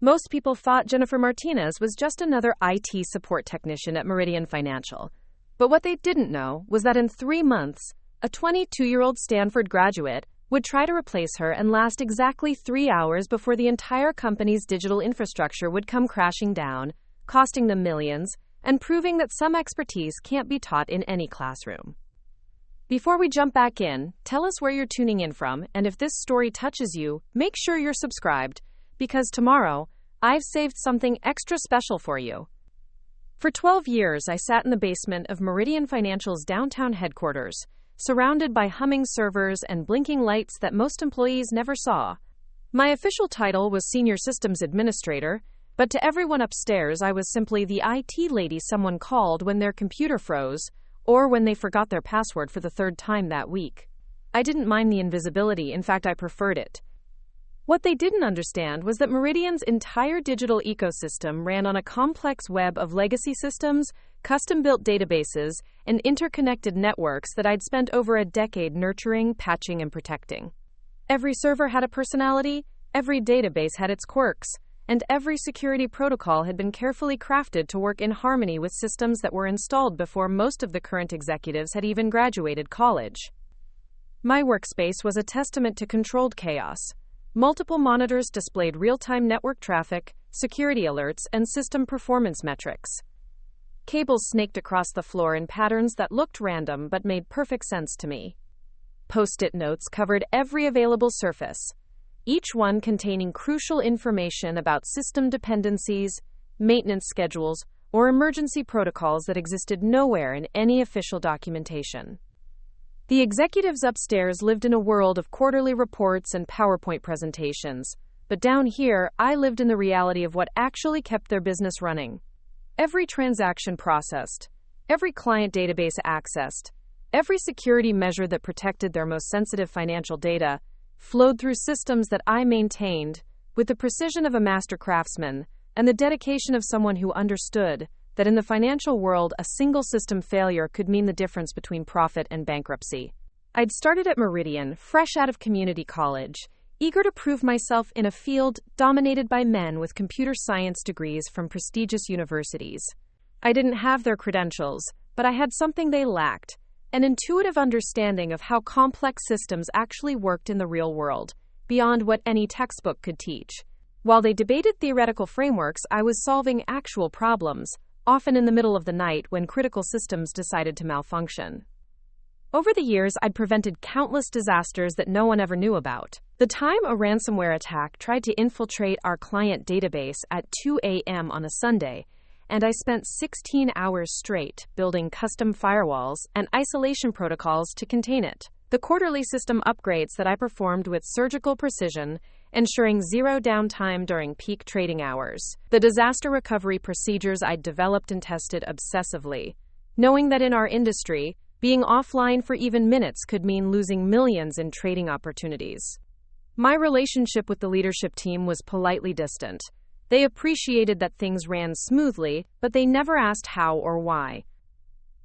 Most people thought Jennifer Martinez was just another IT support technician at Meridian Financial. But what they didn't know was that in 3 months, a 22-year-old Stanford graduate would try to replace her and last exactly 3 hours before the entire company's digital infrastructure would come crashing down, costing them millions, and proving that some expertise can't be taught in any classroom. Before we jump back in, tell us where you're tuning in from, and if this story touches you, make sure you're subscribed, because tomorrow, I've saved something extra special for you. For 12 years, I sat in the basement of Meridian Financial's downtown headquarters, surrounded by humming servers and blinking lights that most employees never saw. My official title was Senior Systems Administrator, but to everyone upstairs, I was simply the IT lady someone called when their computer froze, or when they forgot their password for the 3rd time that week. I didn't mind the invisibility, in fact, I preferred it. What they didn't understand was that Meridian's entire digital ecosystem ran on a complex web of legacy systems, custom-built databases, and interconnected networks that I'd spent over a decade nurturing, patching, and protecting. Every server had a personality, every database had its quirks, and every security protocol had been carefully crafted to work in harmony with systems that were installed before most of the current executives had even graduated college. My workspace was a testament to controlled chaos. Multiple monitors displayed real-time network traffic, security alerts, and system performance metrics. Cables snaked across the floor in patterns that looked random but made perfect sense to me. Post-it notes covered every available surface, each one containing crucial information about system dependencies, maintenance schedules, or emergency protocols that existed nowhere in any official documentation. The executives upstairs lived in a world of quarterly reports and PowerPoint presentations, but down here, I lived in the reality of what actually kept their business running. Every transaction processed, every client database accessed, every security measure that protected their most sensitive financial data flowed through systems that I maintained with the precision of a master craftsman and the dedication of someone who understood that in the financial world, a single system failure could mean the difference between profit and bankruptcy. I'd started at Meridian, fresh out of community college, eager to prove myself in a field dominated by men with computer science degrees from prestigious universities. I didn't have their credentials, but I had something they lacked, an intuitive understanding of how complex systems actually worked in the real world, beyond what any textbook could teach. While they debated theoretical frameworks, I was solving actual problems, often in the middle of the night when critical systems decided to malfunction. Over the years, I'd prevented countless disasters that no one ever knew about. The time a ransomware attack tried to infiltrate our client database at 2 a.m. on a Sunday, and I spent 16 hours straight building custom firewalls and isolation protocols to contain it. The quarterly system upgrades that I performed with surgical precision, ensuring zero downtime during peak trading hours. The disaster recovery procedures I'd developed and tested obsessively, knowing that in our industry, being offline for even minutes could mean losing millions in trading opportunities. My relationship with the leadership team was politely distant. They appreciated that things ran smoothly, but they never asked how or why.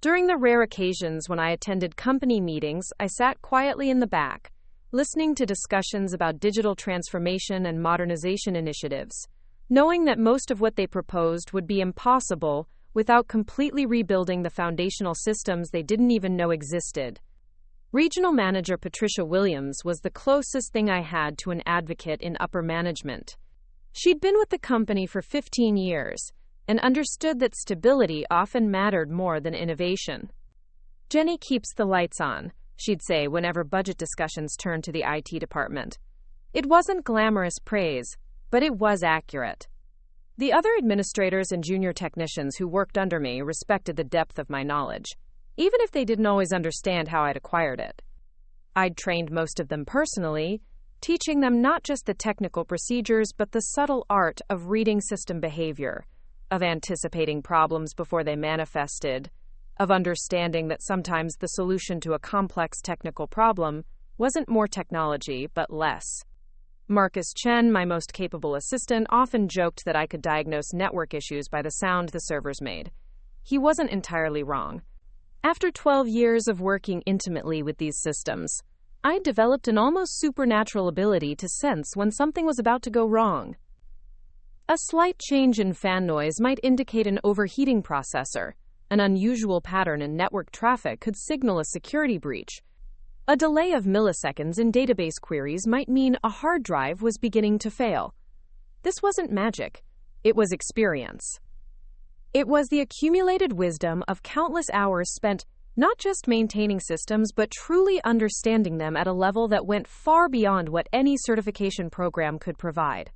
During the rare occasions when I attended company meetings, I sat quietly in the back, listening to discussions about digital transformation and modernization initiatives, knowing that most of what they proposed would be impossible without completely rebuilding the foundational systems they didn't even know existed. Regional Manager Patricia Williams was the closest thing I had to an advocate in upper management. She'd been with the company for 15 years and understood that stability often mattered more than innovation. "Jenny keeps the lights on," she'd say whenever budget discussions turned to the IT department. It wasn't glamorous praise, but it was accurate. The other administrators and junior technicians who worked under me respected the depth of my knowledge, even if they didn't always understand how I'd acquired it. I'd trained most of them personally, teaching them not just the technical procedures, but the subtle art of reading system behavior, of anticipating problems before they manifested, of understanding that sometimes the solution to a complex technical problem wasn't more technology, but less. Marcus Chen, my most capable assistant, often joked that I could diagnose network issues by the sound the servers made. He wasn't entirely wrong. After 12 years of working intimately with these systems, I developed an almost supernatural ability to sense when something was about to go wrong. A slight change in fan noise might indicate an overheating processor. An unusual pattern in network traffic could signal a security breach. A delay of milliseconds in database queries might mean a hard drive was beginning to fail. This wasn't magic. It was experience. It was the accumulated wisdom of countless hours spent not just maintaining systems, but truly understanding them at a level that went far beyond what any certification program could provide.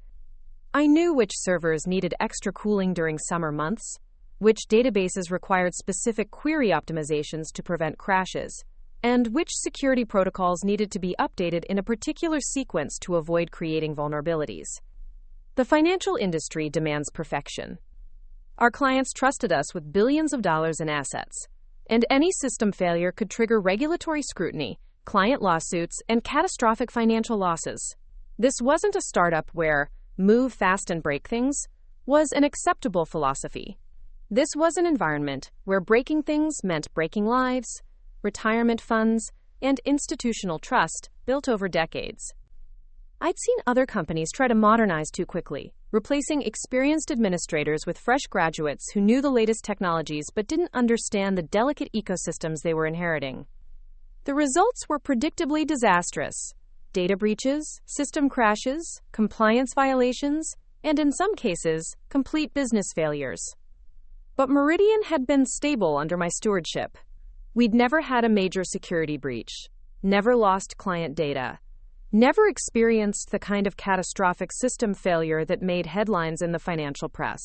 I knew which servers needed extra cooling during summer months, which databases required specific query optimizations to prevent crashes, and which security protocols needed to be updated in a particular sequence to avoid creating vulnerabilities. The financial industry demands perfection. Our clients trusted us with billions of dollars in assets, and any system failure could trigger regulatory scrutiny, client lawsuits, and catastrophic financial losses. This wasn't a startup where move fast and break things was an acceptable philosophy. This was an environment where breaking things meant breaking lives, retirement funds, and institutional trust built over decades. I'd seen other companies try to modernize too quickly, replacing experienced administrators with fresh graduates who knew the latest technologies but didn't understand the delicate ecosystems they were inheriting. The results were predictably disastrous: data breaches, system crashes, compliance violations, and in some cases, complete business failures. But Meridian had been stable under my stewardship. We'd never had a major security breach, never lost client data, never experienced the kind of catastrophic system failure that made headlines in the financial press.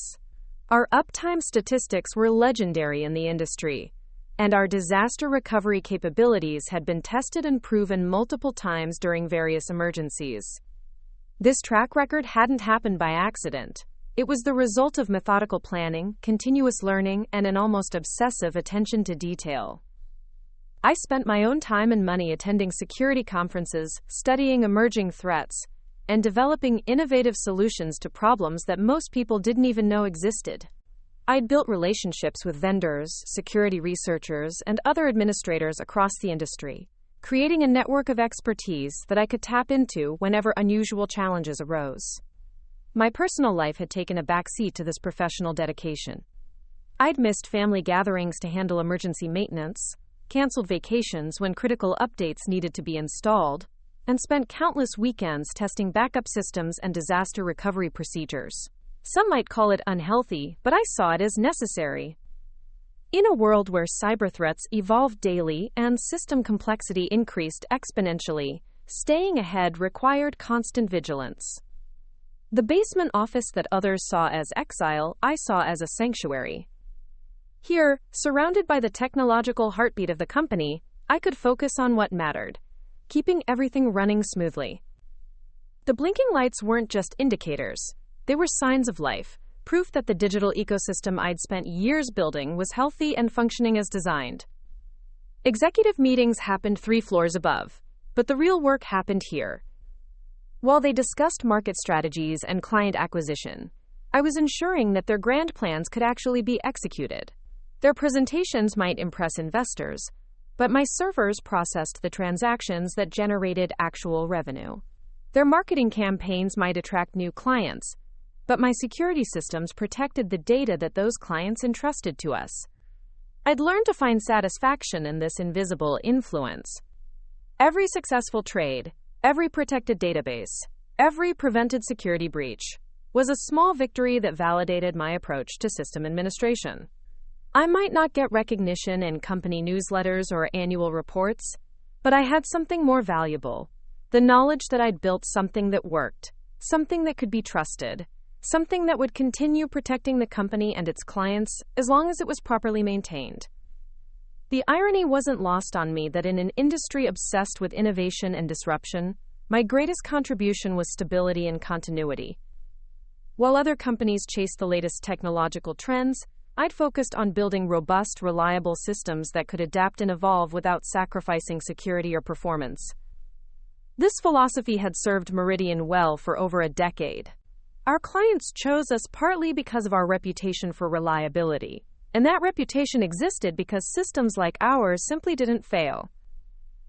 Our uptime statistics were legendary in the industry, and our disaster recovery capabilities had been tested and proven multiple times during various emergencies. This track record hadn't happened by accident. It was the result of methodical planning, continuous learning, and an almost obsessive attention to detail. I spent my own time and money attending security conferences, studying emerging threats, and developing innovative solutions to problems that most people didn't even know existed. I'd built relationships with vendors, security researchers, and other administrators across the industry, creating a network of expertise that I could tap into whenever unusual challenges arose. My personal life had taken a backseat to this professional dedication. I'd missed family gatherings to handle emergency maintenance, canceled vacations when critical updates needed to be installed, and spent countless weekends testing backup systems and disaster recovery procedures. Some might call it unhealthy, but I saw it as necessary. In a world where cyber threats evolved daily and system complexity increased exponentially, staying ahead required constant vigilance. The basement office that others saw as exile, I saw as a sanctuary. Here, surrounded by the technological heartbeat of the company, I could focus on what mattered, keeping everything running smoothly. The blinking lights weren't just indicators. They were signs of life, proof that the digital ecosystem I'd spent years building was healthy and functioning as designed. Executive meetings happened 3 floors above, but the real work happened here. While they discussed market strategies and client acquisition, I was ensuring that their grand plans could actually be executed. Their presentations might impress investors, but my servers processed the transactions that generated actual revenue. Their marketing campaigns might attract new clients, but my security systems protected the data that those clients entrusted to us. I'd learned to find satisfaction in this invisible influence. Every successful trade, every protected database, every prevented security breach was a small victory that validated my approach to system administration. I might not get recognition in company newsletters or annual reports, but I had something more valuable: the knowledge that I'd built something that worked, something that could be trusted, something that would continue protecting the company and its clients as long as it was properly maintained. The irony wasn't lost on me that in an industry obsessed with innovation and disruption, my greatest contribution was stability and continuity. While other companies chased the latest technological trends, I'd focused on building robust, reliable systems that could adapt and evolve without sacrificing security or performance. This philosophy had served Meridian well for over a decade. Our clients chose us partly because of our reputation for reliability, and that reputation existed because systems like ours simply didn't fail.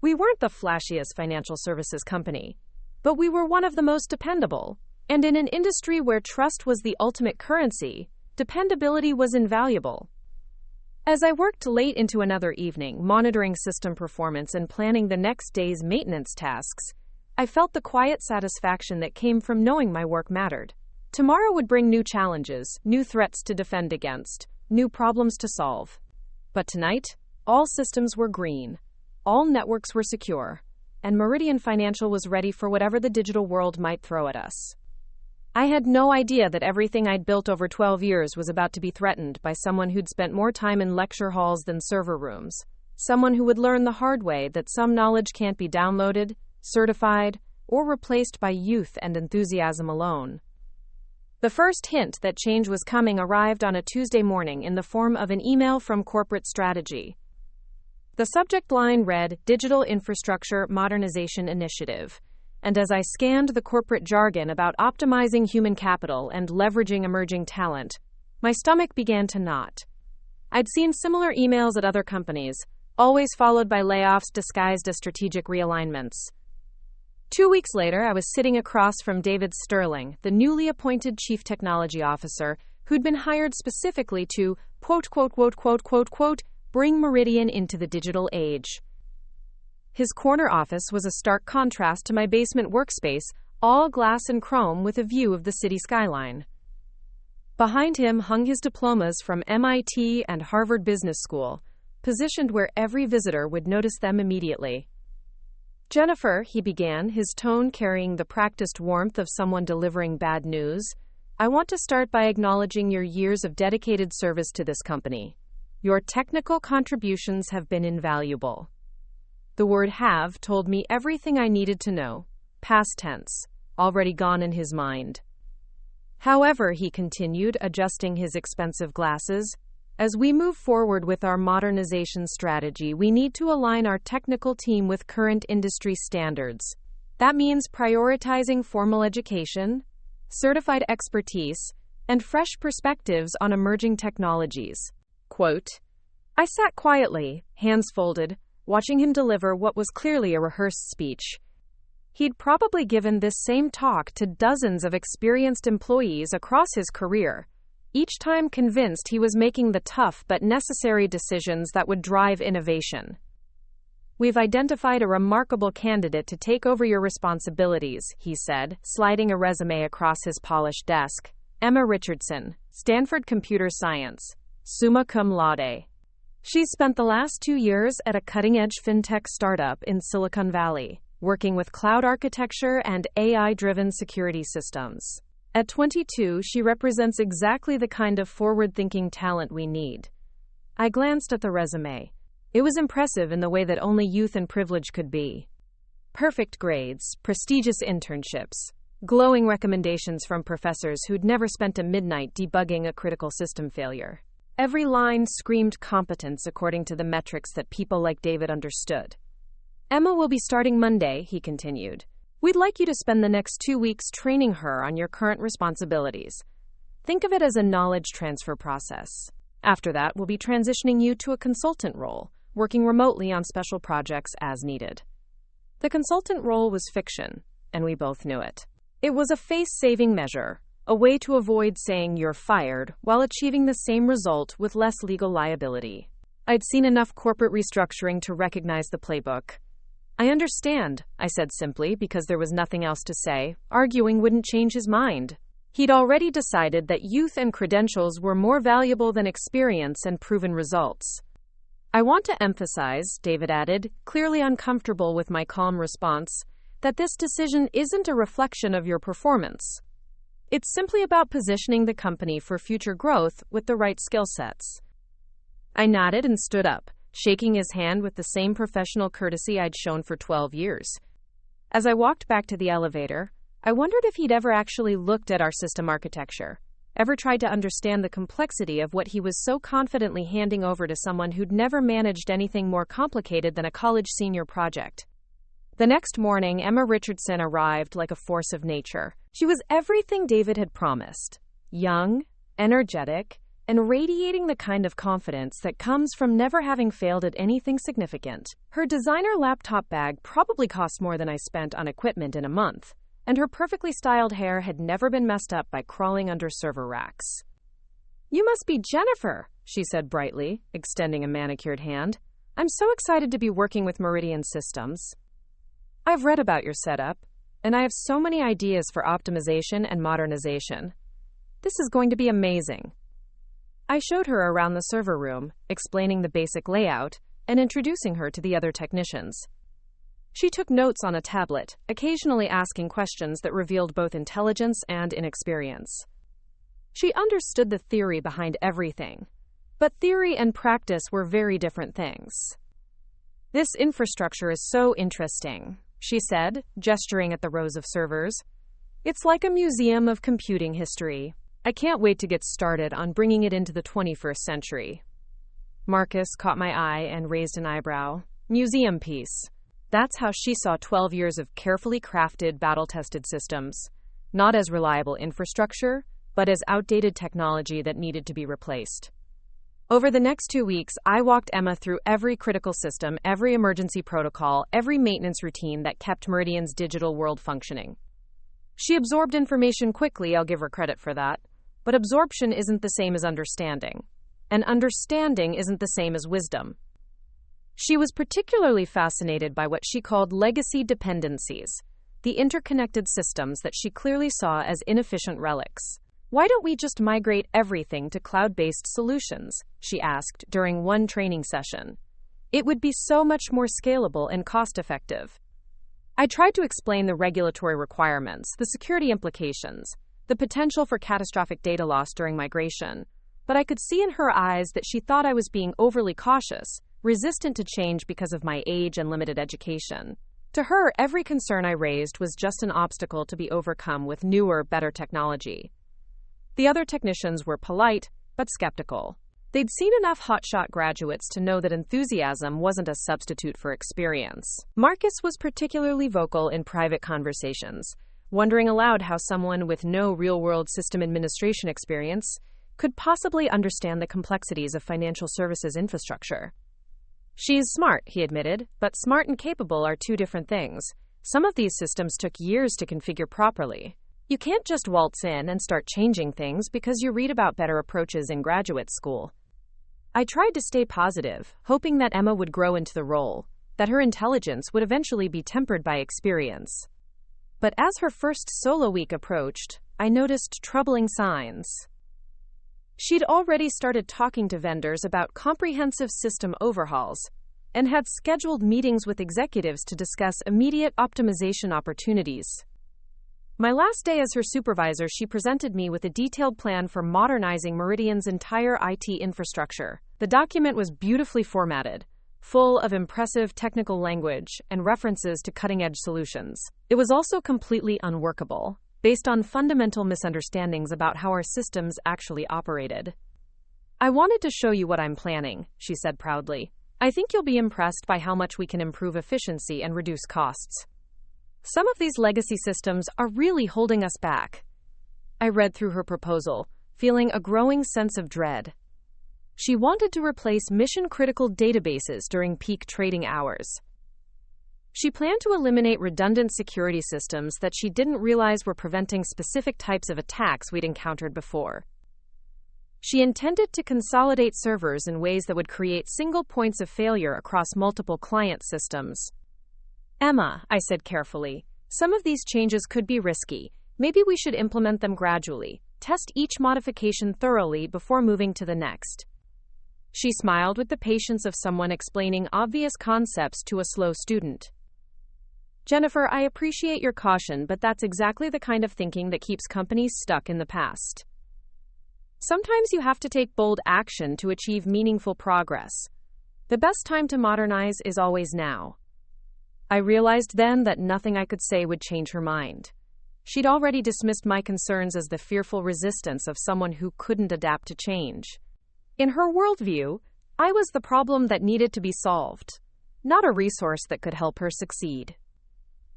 We weren't the flashiest financial services company, but we were one of the most dependable. And in an industry where trust was the ultimate currency, dependability was invaluable. As I worked late into another evening, monitoring system performance and planning the next day's maintenance tasks, I felt the quiet satisfaction that came from knowing my work mattered. Tomorrow would bring new challenges, new threats to defend against, new problems to solve. But tonight, all systems were green, all networks were secure, and Meridian Financial was ready for whatever the digital world might throw at us. I had no idea that everything I'd built over 12 years was about to be threatened by someone who'd spent more time in lecture halls than server rooms, someone who would learn the hard way that some knowledge can't be downloaded, certified, or replaced by youth and enthusiasm alone. The first hint that change was coming arrived on a Tuesday morning in the form of an email from corporate strategy. The subject line read, Digital Infrastructure Modernization Initiative. And as I scanned the corporate jargon about optimizing human capital and leveraging emerging talent, my stomach began to knot. I'd seen similar emails at other companies, always followed by layoffs disguised as strategic realignments. 2 weeks later, I was sitting across from David Sterling, the newly appointed Chief Technology Officer, who'd been hired specifically to, bring Meridian into the digital age. His corner office was a stark contrast to my basement workspace, all glass and chrome with a view of the city skyline. Behind him hung his diplomas from MIT and Harvard Business School, positioned where every visitor would notice them immediately. Jennifer, he began, his tone carrying the practiced warmth of someone delivering bad news, I want to start by acknowledging your years of dedicated service to this company. Your technical contributions have been invaluable. The word have told me everything I needed to know, past tense, already gone in his mind. However, he continued, adjusting his expensive glasses, as we move forward with our modernization strategy, we need to align our technical team with current industry standards. That means prioritizing formal education, certified expertise, and fresh perspectives on emerging technologies. Quote, I sat quietly, hands folded, watching him deliver what was clearly a rehearsed speech. He'd probably given this same talk to dozens of experienced employees across his career, each time convinced he was making the tough but necessary decisions that would drive innovation. We've identified a remarkable candidate to take over your responsibilities, he said, sliding a resume across his polished desk. Emma Richardson, Stanford Computer Science, summa cum laude. She's spent the last 2 years at a cutting-edge fintech startup in Silicon Valley, working with cloud architecture and AI-driven security systems. At 22, she represents exactly the kind of forward-thinking talent we need. I glanced at the resume. It was impressive in the way that only youth and privilege could be. Perfect grades, prestigious internships, glowing recommendations from professors who'd never spent a midnight debugging a critical system failure. Every line screamed competence according to the metrics that people like David understood. Emma will be starting Monday, he continued. We'd like you to spend the next 2 weeks training her on your current responsibilities. Think of it as a knowledge transfer process. After that, we'll be transitioning you to a consultant role, working remotely on special projects as needed. The consultant role was fiction, and we both knew it. It was a face-saving measure, a way to avoid saying you're fired while achieving the same result with less legal liability. I'd seen enough corporate restructuring to recognize the playbook. I understand, I said simply because there was nothing else to say. Arguing wouldn't change his mind. He'd already decided that youth and credentials were more valuable than experience and proven results. I want to emphasize, David added, clearly uncomfortable with my calm response, that this decision isn't a reflection of your performance. It's simply about positioning the company for future growth with the right skill sets. I nodded and stood up, shaking his hand with the same professional courtesy I'd shown for 12 years. As I walked back to the elevator, I wondered if he'd ever actually looked at our system architecture, ever tried to understand the complexity of what he was so confidently handing over to someone who'd never managed anything more complicated than a college senior project. The next morning, Emma Richardson arrived like a force of nature. She was everything David had promised. Young, energetic, and radiating the kind of confidence that comes from never having failed at anything significant. Her designer laptop bag probably cost more than I spent on equipment in a month, and her perfectly styled hair had never been messed up by crawling under server racks. "You must be Jennifer," she said brightly, extending a manicured hand. "I'm so excited to be working with Meridian Systems. I've read about your setup, and I have so many ideas for optimization and modernization. This is going to be amazing." I showed her around the server room, explaining the basic layout and introducing her to the other technicians. She took notes on a tablet, occasionally asking questions that revealed both intelligence and inexperience. She understood the theory behind everything, but theory and practice were very different things. "This infrastructure is so interesting," she said, gesturing at the rows of servers. "It's like a museum of computing history. I can't wait to get started on bringing it into the 21st century." Marcus caught my eye and raised an eyebrow. Museum piece. That's how she saw 12 years of carefully crafted, battle-tested systems, not as reliable infrastructure, but as outdated technology that needed to be replaced. Over the next 2 weeks, I walked Emma through every critical system, every emergency protocol, every maintenance routine that kept Meridian's digital world functioning. She absorbed information quickly, I'll give her credit for that, but absorption isn't the same as understanding, and understanding isn't the same as wisdom. She was particularly fascinated by what she called legacy dependencies, the interconnected systems that she clearly saw as inefficient relics. "Why don't we just migrate everything to cloud-based solutions?" she asked during one training session. "It would be so much more scalable and cost-effective." I tried to explain the regulatory requirements, the security implications, the potential for catastrophic data loss during migration, but I could see in her eyes that she thought I was being overly cautious, resistant to change because of my age and limited education. To her, every concern I raised was just an obstacle to be overcome with newer, better technology. The other technicians were polite, but skeptical. They'd seen enough hotshot graduates to know that enthusiasm wasn't a substitute for experience. Marcus was particularly vocal in private conversations, wondering aloud how someone with no real-world system administration experience could possibly understand the complexities of financial services infrastructure. "She's smart," he admitted, "but smart and capable are two different things. Some of these systems took years to configure properly. You can't just waltz in and start changing things because you read about better approaches in graduate school." I tried to stay positive, hoping that Emma would grow into the role, that her intelligence would eventually be tempered by experience. But as her first solo week approached, I noticed troubling signs. She'd already started talking to vendors about comprehensive system overhauls and had scheduled meetings with executives to discuss immediate optimization opportunities. My last day as her supervisor, she presented me with a detailed plan for modernizing Meridian's entire IT infrastructure. The document was beautifully formatted, full of impressive technical language and references to cutting-edge solutions. It was also completely unworkable, based on fundamental misunderstandings about how our systems actually operated. "I wanted to show you what I'm planning," she said proudly. "I think you'll be impressed by how much we can improve efficiency and reduce costs. Some of these legacy systems are really holding us back." I read through her proposal, feeling a growing sense of dread. She wanted to replace mission-critical databases during peak trading hours. She planned to eliminate redundant security systems that she didn't realize were preventing specific types of attacks we'd encountered before. She intended to consolidate servers in ways that would create single points of failure across multiple client systems. "Emma," I said carefully, "some of these changes could be risky. Maybe we should implement them gradually, test each modification thoroughly before moving to the next." She smiled with the patience of someone explaining obvious concepts to a slow student. "Jennifer, I appreciate your caution, but that's exactly the kind of thinking that keeps companies stuck in the past. Sometimes you have to take bold action to achieve meaningful progress. The best time to modernize is always now." I realized then that nothing I could say would change her mind. She'd already dismissed my concerns as the fearful resistance of someone who couldn't adapt to change. In her worldview, I was the problem that needed to be solved, not a resource that could help her succeed.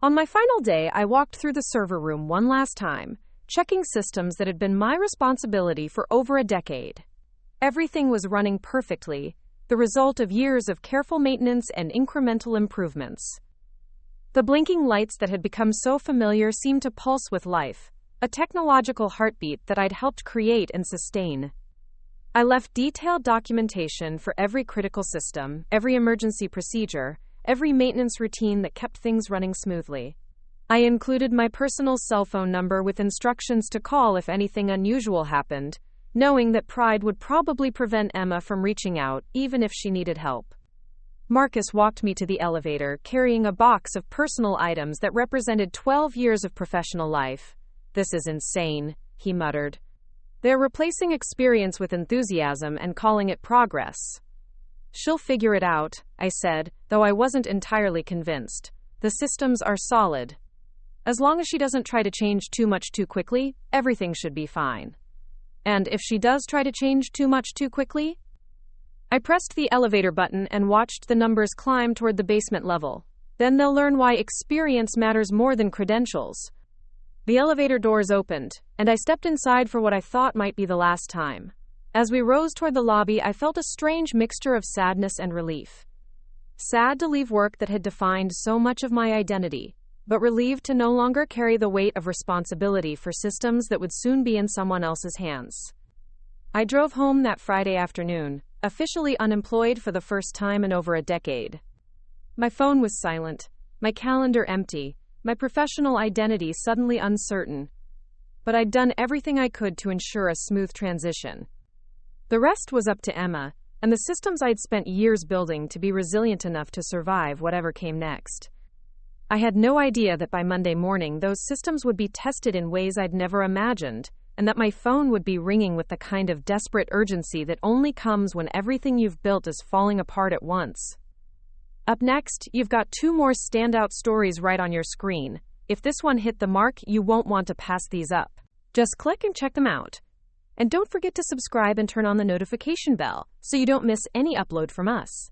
On my final day, I walked through the server room one last time, checking systems that had been my responsibility for over a decade. Everything was running perfectly, the result of years of careful maintenance and incremental improvements. The blinking lights that had become so familiar seemed to pulse with life, a technological heartbeat that I'd helped create and sustain. I left detailed documentation for every critical system, every emergency procedure, every maintenance routine that kept things running smoothly. I included my personal cell phone number with instructions to call if anything unusual happened, knowing that pride would probably prevent Emma from reaching out, even if she needed help. Marcus walked me to the elevator, carrying a box of personal items that represented 12 years of professional life. "This is insane," he muttered. "They're replacing experience with enthusiasm and calling it progress." "She'll figure it out," I said, though I wasn't entirely convinced. "The systems are solid. As long as she doesn't try to change too much too quickly, everything should be fine." "And if she does try to change too much too quickly?" I pressed the elevator button and watched the numbers climb toward the basement level. "Then they'll learn why experience matters more than credentials." The elevator doors opened, and I stepped inside for what I thought might be the last time. As we rose toward the lobby, I felt a strange mixture of sadness and relief. Sad to leave work that had defined so much of my identity, but relieved to no longer carry the weight of responsibility for systems that would soon be in someone else's hands. I drove home that Friday afternoon, officially unemployed for the first time in over a decade. My phone was silent, my calendar empty, my professional identity suddenly uncertain. But I'd done everything I could to ensure a smooth transition. The rest was up to Emma, and the systems I'd spent years building to be resilient enough to survive whatever came next. I had no idea that by Monday morning those systems would be tested in ways I'd never imagined, and that my phone would be ringing with the kind of desperate urgency that only comes when everything you've built is falling apart at once. Up next, you've got 2 more standout stories right on your screen. If this one hit the mark, you won't want to pass these up. Just click and check them out. And don't forget to subscribe and turn on the notification bell so you don't miss any upload from us.